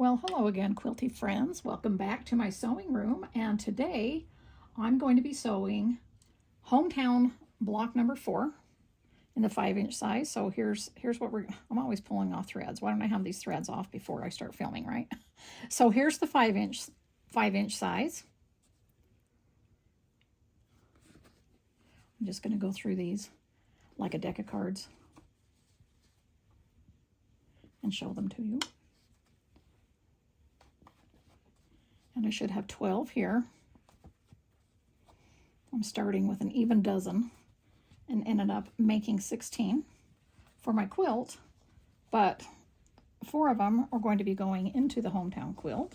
Well, hello again, quilty friends. Welcome back to my sewing room. And today I'm going to be sewing Hometown block number 4 in the 5-inch size. So here's what I'm always pulling off threads. Why don't I have these threads off before I start filming, right? So here's the 5-inch size. I'm just going to go through these like a deck of cards and show them to you. And I should have 12 here. I'm starting with an even dozen and ended up making 16 for my quilt, but 4 of them are going to be going into the Hometown quilt.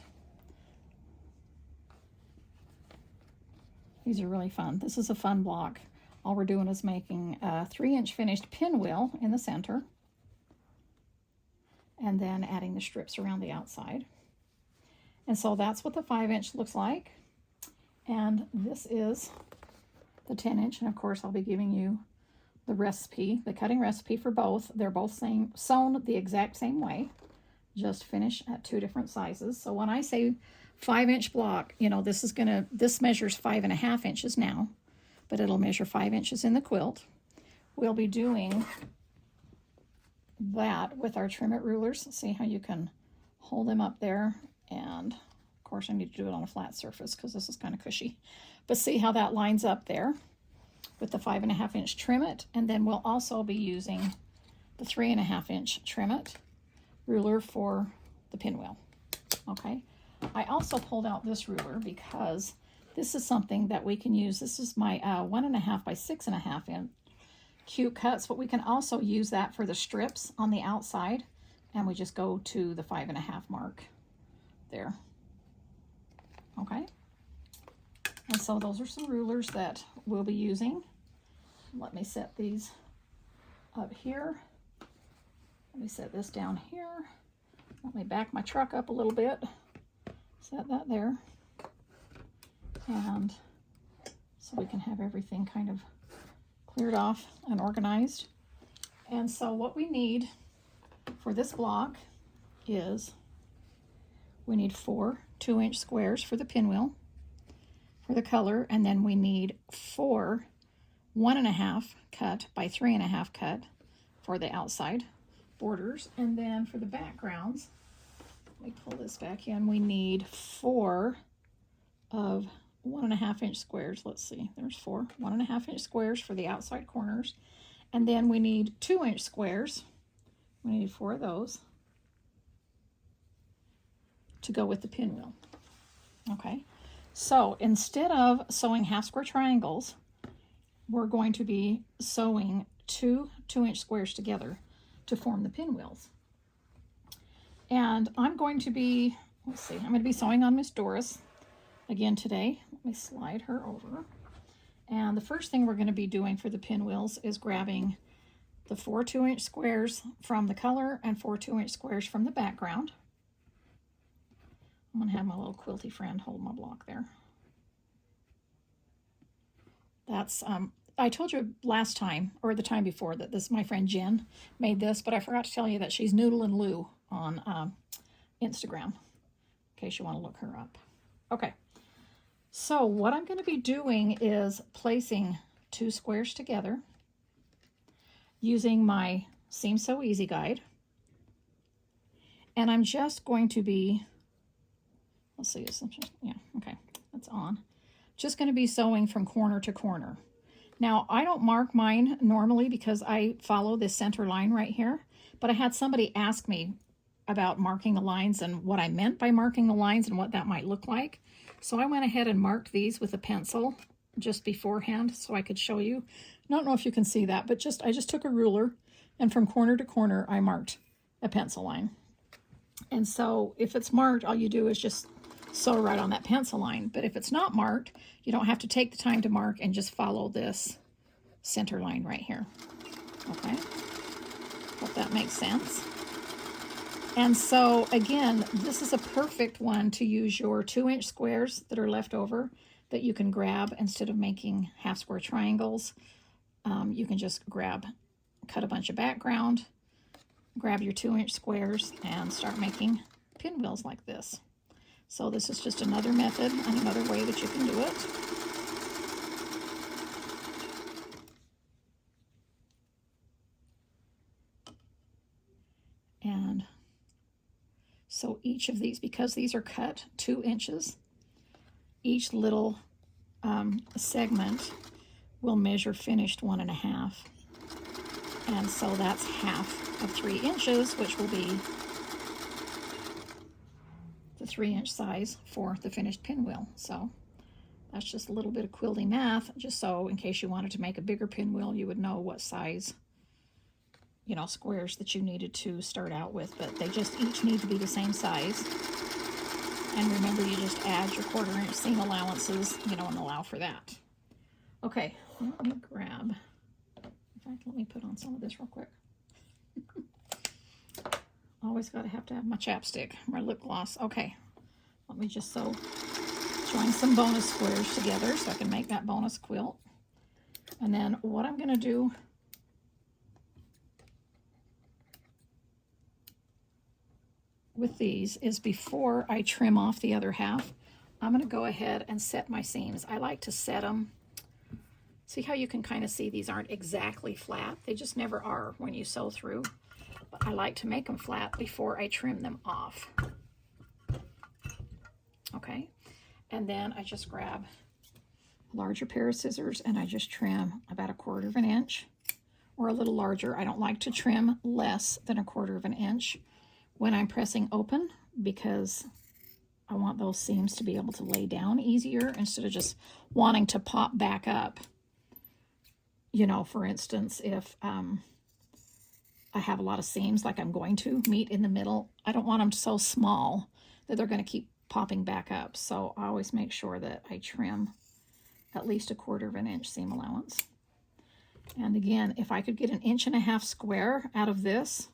These are really fun. This is a fun block. All we're doing is making a 3-inch finished pinwheel in the center and then adding the strips around the outside. And so that's what the 5-inch looks like. And this is the 10-inch. And of course, I'll be giving you the recipe, the cutting recipe for both. They're both sewn the exact same way, just finish at 2 different sizes. So when I say 5-inch block, you know, this measures 5.5 inches now, but it'll measure 5 inches in the quilt. We'll be doing that with our trim it rulers. See how you can hold them up there. And of course I need to do it on a flat surface because this is kind of cushy. But see how that lines up there with the 5.5-inch trim it. And then we'll also be using the 3.5-inch trim it ruler for the pinwheel. Okay. I also pulled out this ruler because this is something that we can use. This is my 1.5 by 6.5 inch cute cuts, but we can also use that for the strips on the outside. And we just go to the 5.5 mark. There. Okay. And so those are some rulers that we'll be using. Let me set these up here. Let me set this down here. Let me back my truck up a little bit. Set that there. And so we can have everything kind of cleared off and organized. And so what we need for this block is we need 4 2-inch squares for the pinwheel for the color, and then we need 4 1.5 cut by 3.5 cut for the outside borders. And then for the backgrounds, let me pull this back in, we need 4 of 1.5-inch squares. Let's see, there's 4 1.5-inch squares for the outside corners, and then we need 2-inch squares. We need 4 of those to go with the pinwheel. Okay, so instead of sewing half square triangles, we're going to be sewing 2 2-inch squares together to form the pinwheels. And I'm going to be, let's see, I'm going to be sewing on Miss Doris again today. Let me slide her over. And the first thing we're going to be doing for the pinwheels is grabbing the 4 2-inch squares from the color and 4 2-inch squares from the background. I'm going to have my little quilty friend hold my block there. That's, I told you last time, or the time before, that this, my friend Jen made this, but I forgot to tell you that she's Noodle and Lou on Instagram, in case you want to look her up. Okay, so what I'm going to be doing is placing 2 squares together using my Seam So Easy guide. And I'm just going to be, let's see, yeah, okay, that's on. Just going to be sewing from corner to corner. Now, I don't mark mine normally because I follow this center line right here, but I had somebody ask me about marking the lines and what I meant by marking the lines and what that might look like. So I went ahead and marked these with a pencil just beforehand so I could show you. I don't know if you can see that, but I just took a ruler and from corner to corner, I marked a pencil line. And so if it's marked, all you do is just sew right on that pencil line. But if it's not marked, you don't have to take the time to mark and just follow this center line right here. Okay, hope that makes sense. And so again, this is a perfect one to use your 2-inch squares that are left over that you can grab instead of making half square triangles. You can just cut a bunch of background, grab your 2-inch squares and start making pinwheels like this. So this is just another method and another way that you can do it. And so each of these, because these are cut 2 inches, each little segment will measure finished 1.5. And so that's half of 3 inches, which will be the 3-inch size for the finished pinwheel. So that's just a little bit of quilting math, just so in case you wanted to make a bigger pinwheel, you would know what size, you know, squares that you needed to start out with. But they just each need to be the same size. And remember, you just add your 1/4-inch seam allowances, you know, and allow for that. Okay, let me grab, in fact, let me put on some of this real quick. Always have to have my chapstick, my lip gloss. Okay, let me just join some bonus squares together so I can make that bonus quilt. And then what I'm going to do with these is, before I trim off the other half, I'm going to go ahead and set my seams. I like to set them. See how you can kind of see these aren't exactly flat? They just never are when you sew through. But I like to make them flat before I trim them off. Okay, and then I just grab a larger pair of scissors and I just trim about 1/4 inch, or a little larger. I don't like to trim less than 1/4 inch when I'm pressing open, because I want those seams to be able to lay down easier instead of just wanting to pop back up. You know, for instance, if I have a lot of seams, like I'm going to meet in the middle, I don't want them so small that they're going to keep popping back up. So I always make sure that I trim at least 1/4 inch seam allowance. And again, if I could get 1.5 inch square out of this,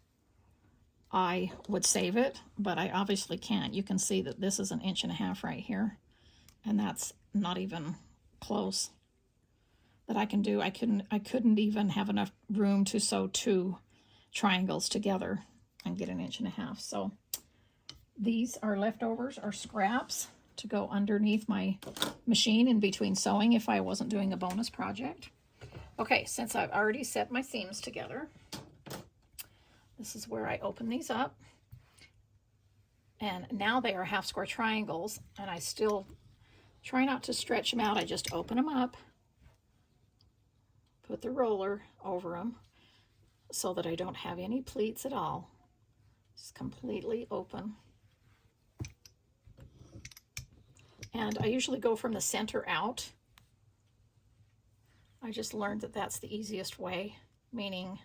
I would save it, but I obviously can't. You can see that this is 1.5 inches right here, and that's not even close that I can do. I couldn't even have enough room to sew 2 triangles together and get 1.5 inches. So these are leftovers, or scraps, to go underneath my machine in between sewing if I wasn't doing a bonus project. Okay, since I've already set my seams together, this is where I open these up. And now they are 1/2 square triangles, and I still try not to stretch them out. I just open them up, put the roller over them so that I don't have any pleats at all. It's completely open. And I usually go from the center out. I just learned that that's the easiest way, meaning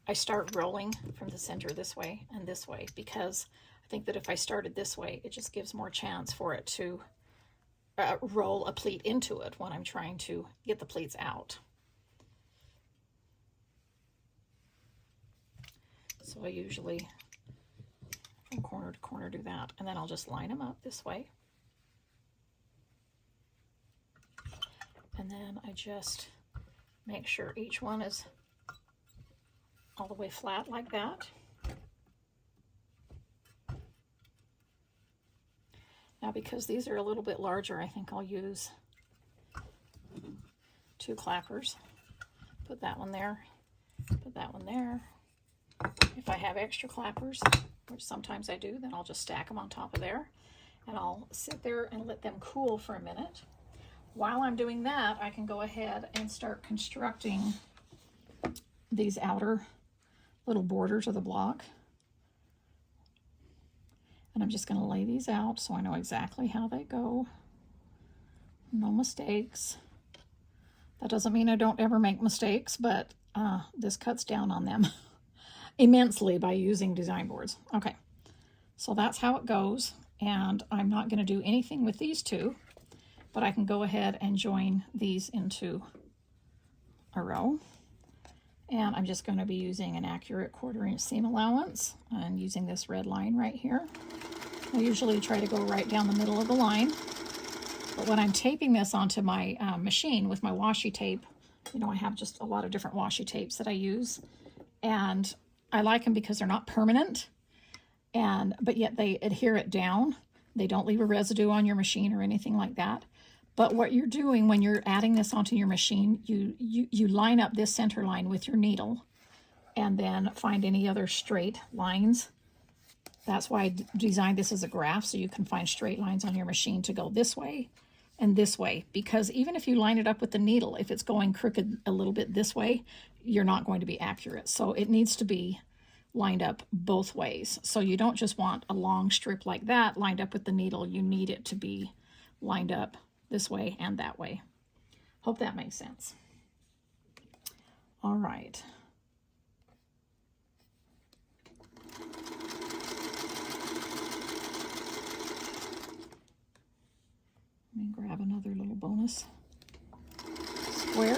I start rolling from the center this way and this way, because I think that if I started this way, it just gives more chance for it to roll a pleat into it when I'm trying to get the pleats out. So I usually, from corner to corner, do that, and then I'll just line them up this way. And then I just make sure each one is all the way flat like that. Now, because these are a little bit larger, I think I'll use 2 clappers. Put that one there, put that one there. If I have extra clappers, which sometimes I do, then I'll just stack them on top of there, and I'll sit there and let them cool for a minute. While I'm doing that, I can go ahead and start constructing these outer little borders of the block. And I'm just going to lay these out so I know exactly how they go. No mistakes. That doesn't mean I don't ever make mistakes, but this cuts down on them immensely by using design boards. Okay, so that's how it goes, and I'm not going to do anything with these 2, but I can go ahead and join these into a row. And I'm just going to be using an accurate 1/4 inch seam allowance and using this red line right here. I usually try to go right down the middle of the line, but when I'm taping this onto my machine with my washi tape, you know, I have just a lot of different washi tapes that I use, and I like them because they're not permanent. but yet they adhere it down. They don't leave a residue on your machine or anything like that. But what you're doing when you're adding this onto your machine, you line up this center line with your needle and then find any other straight lines. That's why I designed this as a graph, so you can find straight lines on your machine to go this way and this way. Because even if you line it up with the needle, if it's going crooked a little bit this way, you're not going to be accurate. So it needs to be lined up both ways. So you don't just want a long strip like that lined up with the needle. You need it to be lined up this way and that way. Hope that makes sense. All right. Let me grab another little bonus square.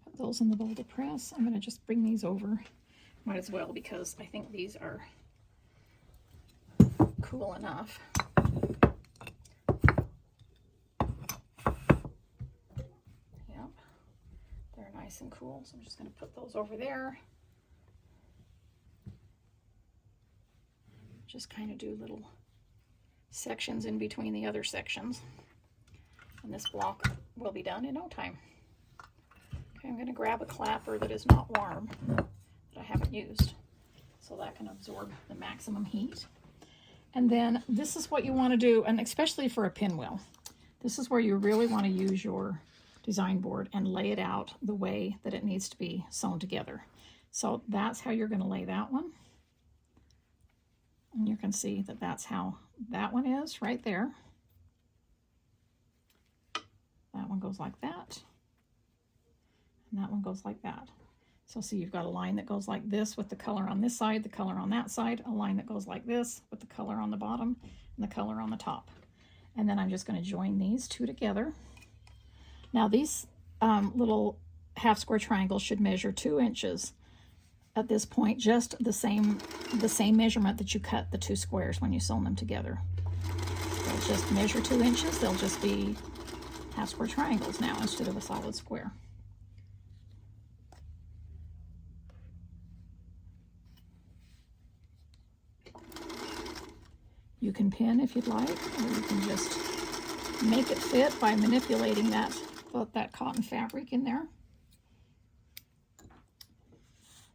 Put those in the bowl to press. I'm going to just bring these over. Might as well, because I think these are cool enough. Yep, they're nice and cool. So I'm just going to put those over there. Just kind of do little sections in between the other sections. And this block will be done in no time. Okay, I'm going to grab a clapper that is not warm, that I haven't used, so that can absorb the maximum heat. And then this is what you want to do, and especially for a pinwheel, this is where you really want to use your design board and lay it out the way that it needs to be sewn together. So that's how you're going to lay that one. And you can see that that's how that one is right there. That one goes like that. And that one goes like that. So see, you've got a line that goes like this with the color on this side, the color on that side, a line that goes like this with the color on the bottom and the color on the top. And then I'm just going to join these two together. Now these little half square triangles should measure 2 inches at this point, just the same measurement that you cut the 2 squares when you sew them together. They'll just measure 2 inches. They'll just be half square triangles now instead of a solid square. You can pin if you'd like, or you can just make it fit by manipulating that cotton fabric in there.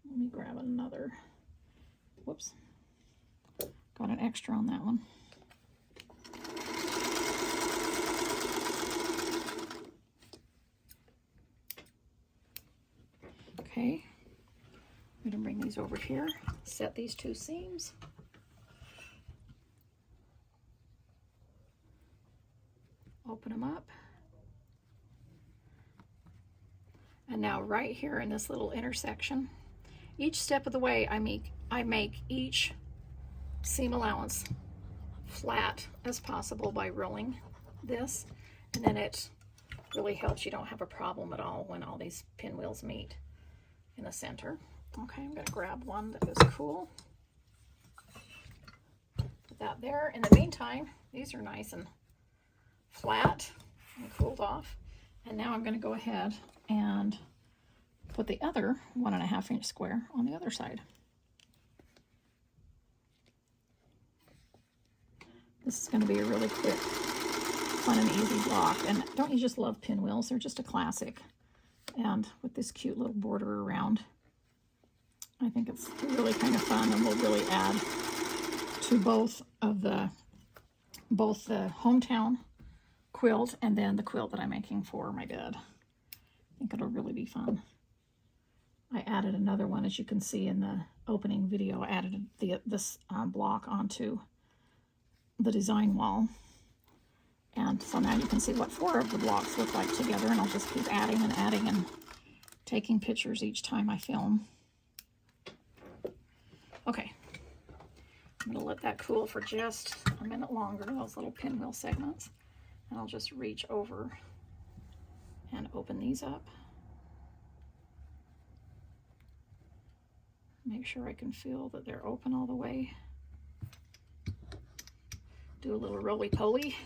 Let me grab another. Whoops. Got an extra on that one. Okay. I'm going to bring these over here, set these 2 seams. Open them up. And now right here in this little intersection, each step of the way I make each seam allowance flat as possible by rolling this, and then it really helps. You don't have a problem at all when all these pinwheels meet in the center. Okay, I'm going to grab one that is cool. Put that there. In the meantime, these are nice and flat and cooled off. And now I'm going to go ahead and put the other 1.5 inch square on the other side. This is going to be a really quick, fun and easy block. And don't you just love pinwheels? They're just a classic. And with this cute little border around, I think it's really kind of fun and will really add to both the hometown quilt and then the quilt that I'm making for my bed. I think it'll really be fun. I added another one, as you can see in the opening video. I added this block onto the design wall. And so now you can see what 4 of the blocks look like together, and I'll just keep adding and taking pictures each time I film. Okay, I'm going to let that cool for just a minute longer, those little pinwheel segments. And I'll just reach over and open these up. Make sure I can feel that they're open all the way. Do a little roly-poly.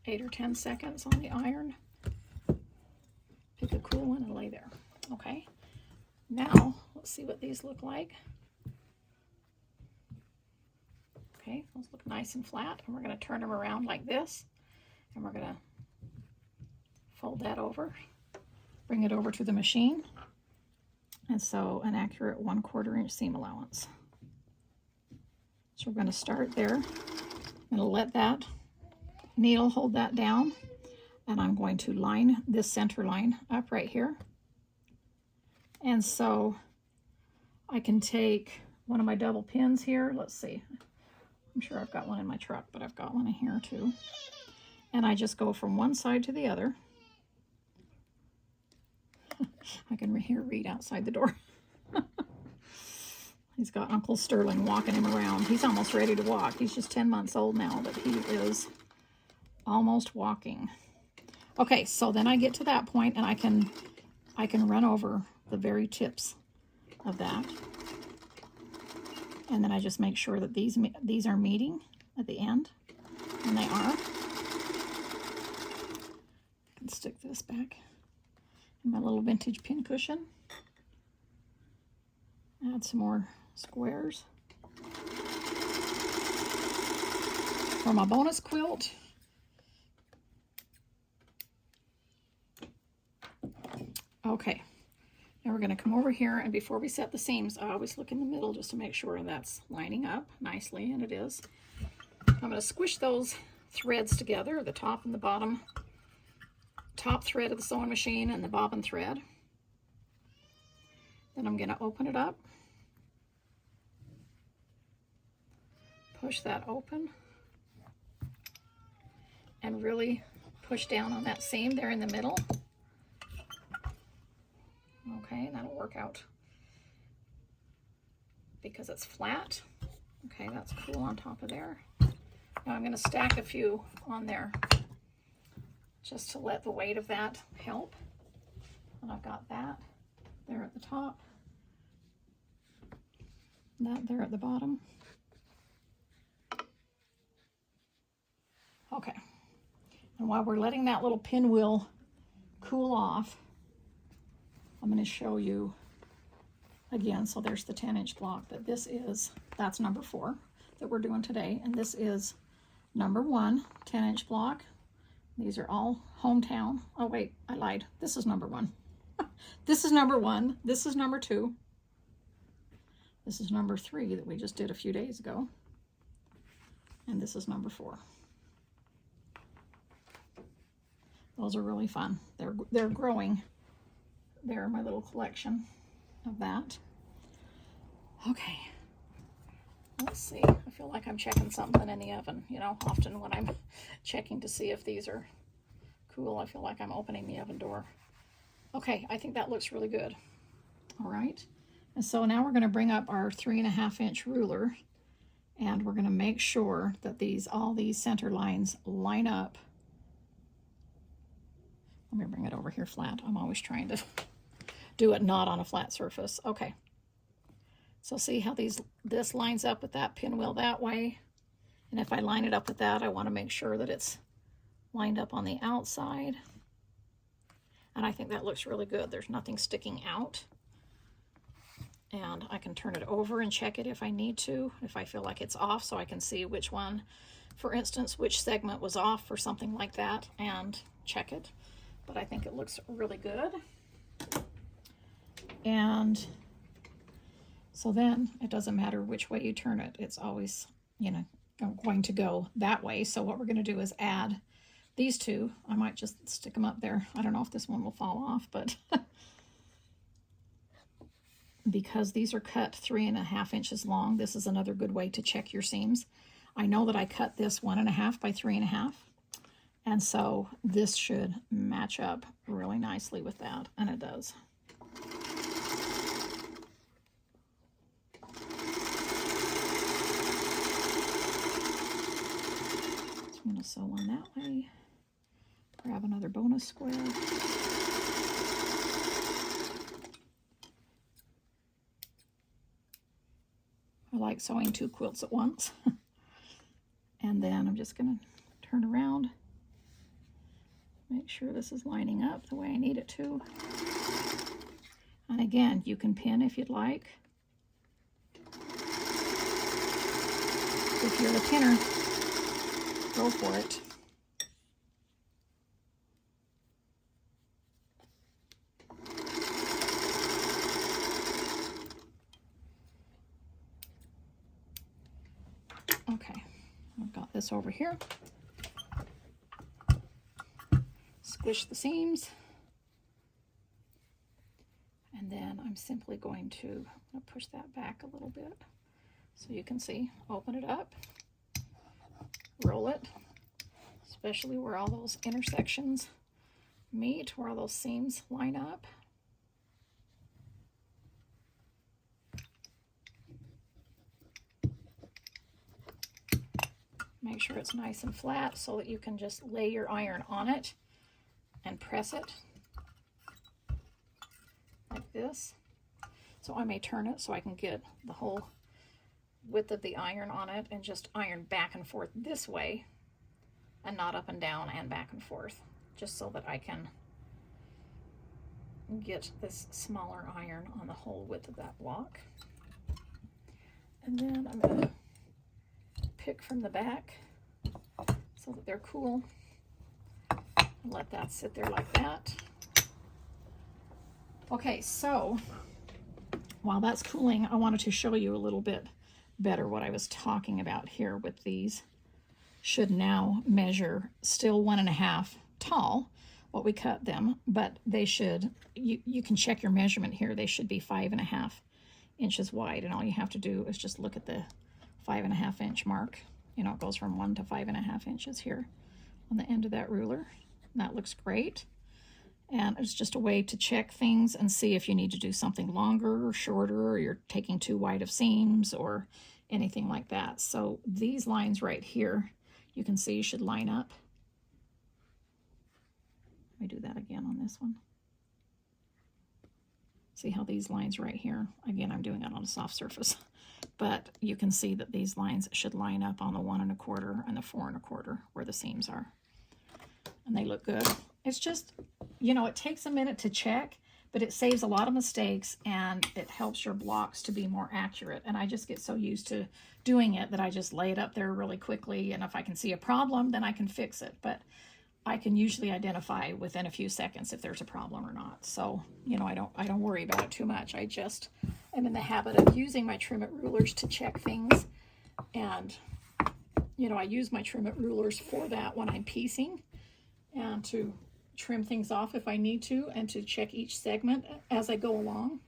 8 or 10 seconds on the iron. Pick a cool one and lay there. Okay, now let's see what these look like. Okay, those look nice and flat, and we're going to turn them around like this, and we're going to fold that over, bring it over to the machine, and sew an accurate 1/4 inch seam allowance. So we're going to start there. I'm going to let that needle hold that down, and I'm going to line this center line up right here. And so I can take one of my double pins here. Let's see. I'm sure I've got one in my truck, but I've got one in here too. And I just go from one side to the other. I can hear Reed outside the door. He's got Uncle Sterling walking him around. He's almost ready to walk. He's just 10 months old now, but he is almost walking. Okay, so then I get to that point and I can run over the very tips of that. And then I just make sure that these are meeting at the end, and they are. I can stick this back in my little vintage pin cushion. Add some more squares for my bonus quilt. Okay. Now we're going to come over here, and before we set the seams, I always look in the middle just to make sure that's lining up nicely, and it is. I'm going to squish those threads together, the top and the bottom, top thread of the sewing machine and the bobbin thread. Then I'm going to open it up, push that open, and really push down on that seam there in the middle. Okay, that'll work out because it's flat. Okay, that's cool on top of there. Now I'm going to stack a few on there just to let the weight of that help. And I've got that there at the top, that there at the bottom. Okay, and while we're letting that little pinwheel cool off, I'm going to show you again. So there's the 10-inch block, but that's number 4 that we're doing today. And this is number 1 10-inch block. These are all hometown. Oh wait, I lied. This is number 1. This is number 1. This is number 2. This is number 3 that we just did a few days ago. And this is number 4. Those are really fun. They're growing. There, my little collection of that. Okay, let's see. I feel like I'm checking something in the oven. You know, often when I'm checking to see if these are cool, I feel like I'm opening the oven door. Okay, I think that looks really good. All right, and so now we're going to bring up our 3.5-inch ruler, and we're going to make sure that all these center lines line up. Let me bring it over here flat. I'm always trying to do it not on a flat surface. Okay. So see how this lines up with that pinwheel that way? And if I line it up with that, I want to make sure that it's lined up on the outside. And I think that looks really good. There's nothing sticking out. And I can turn it over and check it if I need to, if I feel like it's off, so I can see which one, for instance, which segment was off or something like that, and check it. But I think it looks really good. And so then it doesn't matter which way you turn it. It's always, you know, going to go that way. So what we're going to do is add these two. I might just stick them up there. I don't know if this one will fall off, but because these are cut 3.5 inches long, this is another good way to check your seams. I know that I cut this 1.5 by 3.5. And so this should match up really nicely with that, and it does. So I'm going to sew one that way. Grab another bonus square. I like sewing 2 quilts at once. And then I'm just going to turn around Make sure this is lining up the way I need it to. And again, you can pin if you'd like. If you're the pinner, go for it. Okay, I've got this over here. Squish the seams. And then I'm simply going to push that back a little bit so you can see. Open it up, roll it, especially where all those intersections meet, where all those seams line up. Make sure it's nice and flat so that you can just lay your iron on it and press it like this. So I may turn it so I can get the whole width of the iron on it and just iron back and forth this way and not up and down and back and forth, just so that I can get this smaller iron on the whole width of that block. And then I'm going to pick from the back so that they're cool. Let that sit there like that. Okay, so while that's cooling, I wanted to show you a little bit better what I was talking about here with these. Should now measure still 1.5 tall, what we cut them, but they should, you can check your measurement here, they should be 5.5 inches wide, and all you have to do is just look at the 5.5 inch mark. You know, it goes from 1 to 5.5 inches here on the end of that ruler. And that looks great. And it's just a way to check things and see if you need to do something longer or shorter, or you're taking too wide of seams or anything like that. So these lines right here, you can see should line up. Let me do that again on this one. See how these lines right here, again, I'm doing it on a soft surface, but you can see that these lines should line up on the 1 1/4 and the 4 1/4 where the seams are. And they look good. It's just, you know, it takes a minute to check, but it saves a lot of mistakes and it helps your blocks to be more accurate. And I just get so used to doing it that I just lay it up there really quickly. And if I can see a problem, then I can fix it. But I can usually identify within a few seconds if there's a problem or not. So, you know, I don't worry about it too much. I just am in the habit of using my trim it rulers to check things. And, you know, I use my trim it rulers for that when I'm piecing, and to trim things off if I need to, and to check each segment as I go along.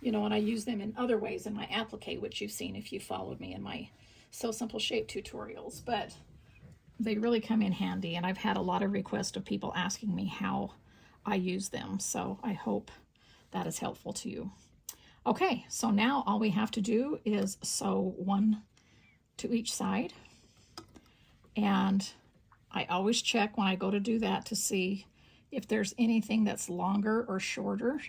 You know, and I use them in other ways in my applique, which you've seen if you followed me in my So Simple Shape tutorials, but they really come in handy, and I've had a lot of requests of people asking me how I use them, so I hope that is helpful to you. Okay, so now all we have to do is sew one to each side, and I always check when I go to do that to see if there's anything that's longer or shorter.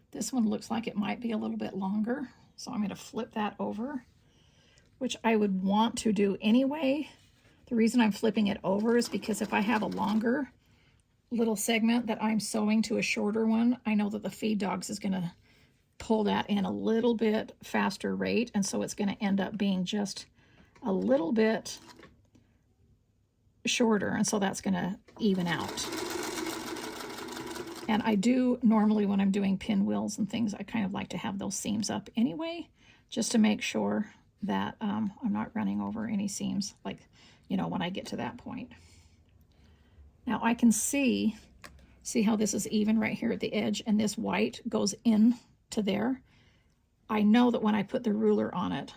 This one looks like it might be a little bit longer, so I'm going to flip that over, which I would want to do anyway. The reason I'm flipping it over is because if I have a longer little segment that I'm sewing to a shorter one, I know that the feed dogs is going to pull that in a little bit faster rate, and so it's going to end up being just a little bit shorter, and so that's going to even out. And I do normally, when I'm doing pinwheels and things, I kind of like to have those seams up anyway, just to make sure that I'm not running over any seams, like, you know, when I get to that point. Now I can see how this is even right here at the edge, and this white goes in to there. I know that when I put the ruler on it,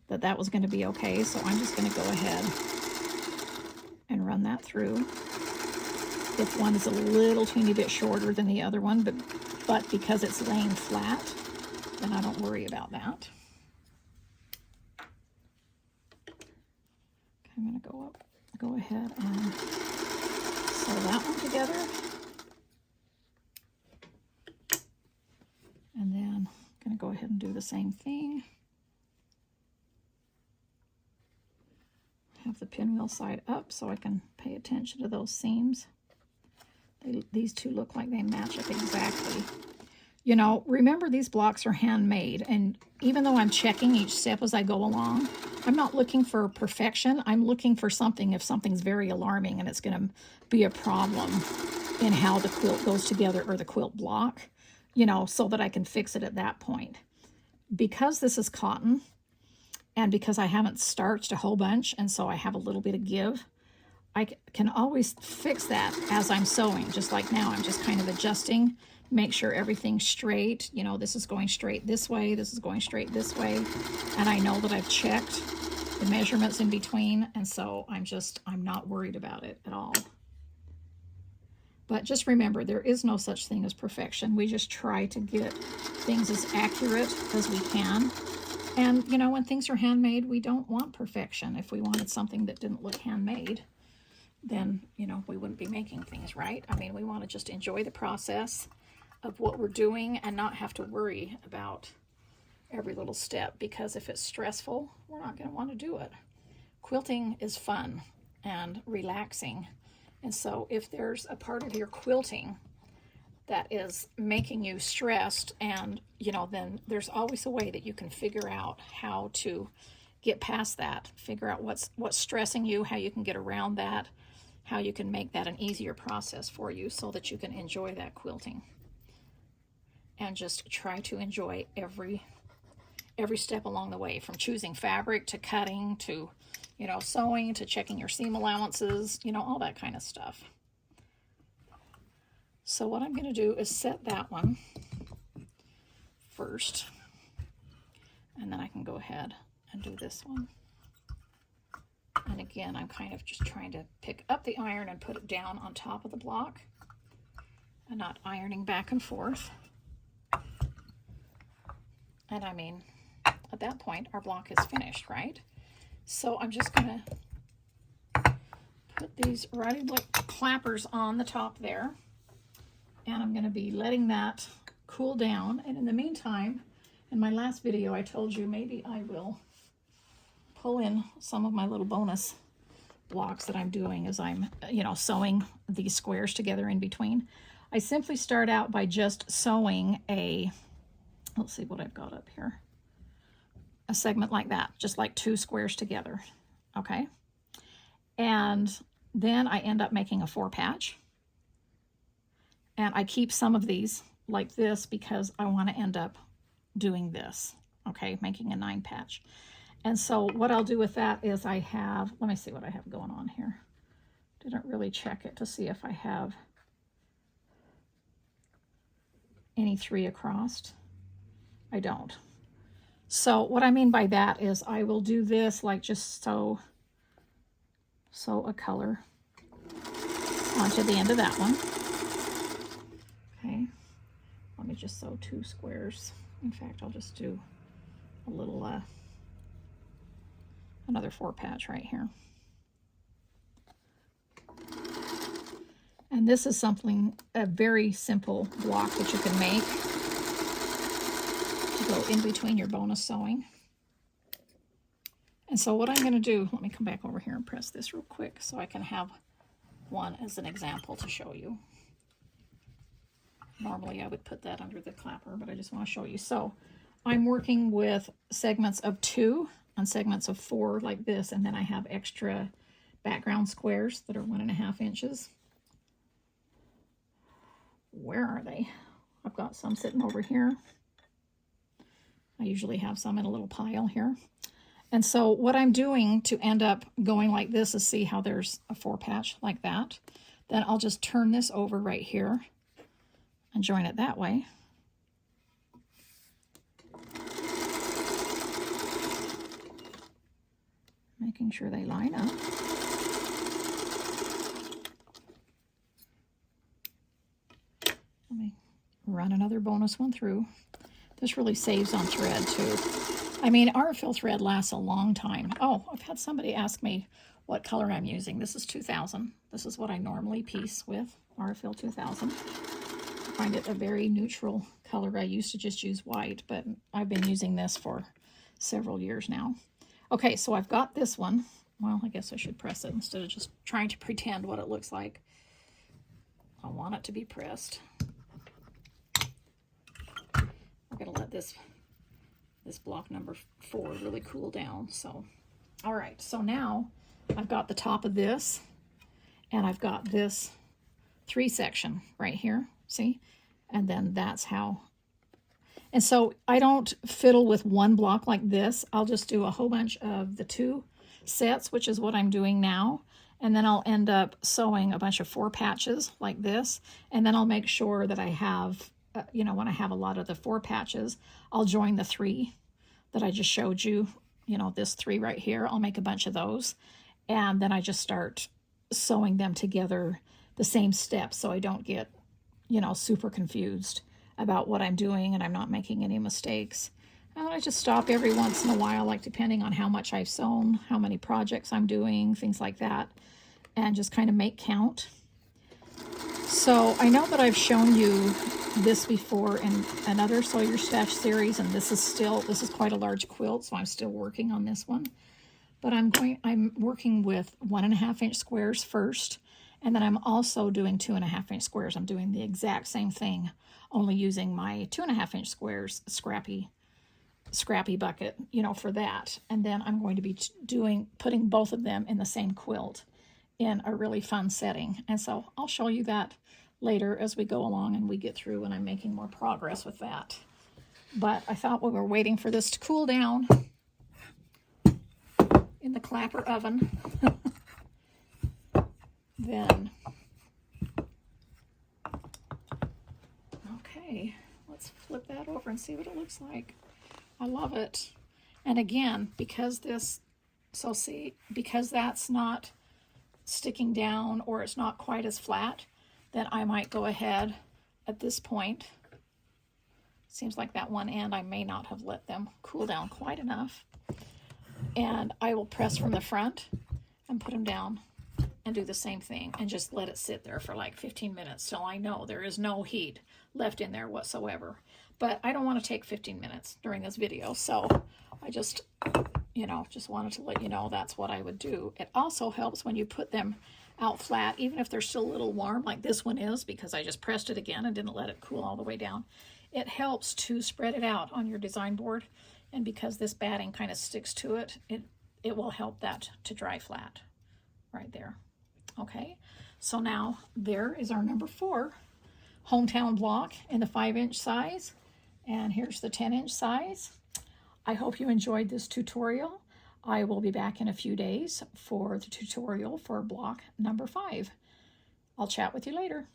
that was going to be okay, so I'm just going to go ahead and run that through. If one is a little teeny bit shorter than the other one, but because it's laying flat, then I don't worry about that. Okay, I'm going to go ahead and sew that one together. And then I'm going to go ahead and do the same thing. have the pinwheel side up so I can pay attention to those seams. These two look like they match up exactly. You know, remember these blocks are handmade, and even though I'm checking each step as I go along, I'm not looking for perfection. I'm looking for something if something's very alarming and it's going to be a problem in how the quilt goes together, or the quilt block, you know, so that I can fix it at that point. Because this is cotton, and because I haven't starched a whole bunch, and so I have a little bit of give, I can always fix that as I'm sewing. Just like now, I'm just kind of adjusting, make sure everything's straight. You know, this is going straight this way, this is going straight this way, and I know that I've checked the measurements in between, and so I'm not worried about it at all. But just remember, there is no such thing as perfection. We just try to get things as accurate as we can. And, you know, when things are handmade, we don't want perfection. If we wanted something that didn't look handmade, then, you know, we wouldn't be making things, right? I mean, we want to just enjoy the process of what we're doing and not have to worry about every little step, because if it's stressful, we're not going to want to do it. Quilting is fun and relaxing. And so if there's a part of your quilting that is making you stressed, and, you know, then there's always a way that you can figure out how to get past that, figure out what's stressing you, how you can get around that, how you can make that an easier process for you so that you can enjoy that quilting. And just try to enjoy every step along the way, from choosing fabric to cutting to, you know, sewing to checking your seam allowances, you know, all that kind of stuff. So what I'm going to do is set that one first, and then I can go ahead and do this one. And again, I'm kind of just trying to pick up the iron and put it down on top of the block and not ironing back and forth. And I mean, at that point, our block is finished, right? So I'm just going to put these Riding Blade clappers on the top there. And I'm going to be letting that cool down. And in the meantime, in my last video, I told you maybe I will pull in some of my little bonus blocks that I'm doing as I'm, you know, sewing these squares together in between. I simply start out by just sewing a, let's see what I've got up here, a segment like that, just like two squares together, okay? And then I end up making a 4-patch. And I keep some of these like this because I want to end up doing this, okay, making a 9-patch. And so what I'll do with that is I have, let me see what I have going on here. Didn't really check it to see if I have any 3 across. I don't. So what I mean by that is I will do this, like just sew a color onto the end of that one. Okay, let me just sew 2 squares. In fact, I'll just do a little, another 4-patch right here. And this is something, a very simple block that you can make to go in between your bonus sewing. And so what I'm going to do, let me come back over here and press this real quick so I can have one as an example to show you. Normally I would put that under the clapper, but I just want to show you. So I'm working with segments of 2 and segments of 4 like this, and then I have extra background squares that are 1.5 inches. Where are they? I've got some sitting over here. I usually have some in a little pile here. And so what I'm doing to end up going like this is, see how there's a 4-patch like that. Then I'll just turn this over right here and join it that way. Making sure they line up. Let me run another bonus one through. This really saves on thread too. I mean, RFL thread lasts a long time. Oh, I've had somebody ask me what color I'm using. This is 2000. This is what I normally piece with, RFL 2000. I find it a very neutral color. I used to just use white, but I've been using this for several years now. Okay, so I've got this one, well, I guess I should press it instead of just trying to pretend what it looks like. I want it to be pressed. I'm going to let this block number 4 really cool down. So, all right, so now I've got the top of this, and I've got this 3 section right here, see? And then that's how. And so I don't fiddle with one block like this. I'll just do a whole bunch of the 2 sets, which is what I'm doing now. And then I'll end up sewing a bunch of 4 patches like this. And then I'll make sure that I have, you know, when I have a lot of the 4 patches, I'll join the 3 that I just showed you. You know, this 3 right here, I'll make a bunch of those. And then I just start sewing them together the same steps so I don't get, you know, super confused about what I'm doing and I'm not making any mistakes. And I just stop every once in a while, like depending on how much I've sewn, how many projects I'm doing, things like that, and just kind of make count. So I know that I've shown you this before in another Sew Your Stash series, and this is quite a large quilt, so I'm still working on this one. But I'm working with 1.5 inch squares first, and then I'm also doing 2.5 inch squares. I'm doing the exact same thing, only using my 2.5 inch squares scrappy bucket, you know, for that. And then I'm going to be putting both of them in the same quilt in a really fun setting. And so I'll show you that later as we go along and we get through and I'm making more progress with that. But I thought we were waiting for this to cool down in the clapper oven. Then, okay, let's flip that over and see what it looks like. I love it. And again, because because that's not sticking down or it's not quite as flat, then I might go ahead at this point. Seems like that one end I may not have let them cool down quite enough. And I will press from the front and put them down and do the same thing and just let it sit there for like 15 minutes till I know there is no heat left in there whatsoever. But I don't want to take 15 minutes during this video, so I just, you know, just wanted to let you know that's what I would do. It also helps when you put them out flat, even if they're still a little warm, like this one is, because I just pressed it again and didn't let it cool all the way down. It helps to spread it out on your design board, and because this batting kind of sticks to it, it will help that to dry flat right there. Okay, so now there is our number 4 hometown block in the 5-inch size, and here's the 10-inch size. I hope you enjoyed this tutorial. I will be back in a few days for the tutorial for block number 5. I'll chat with you later.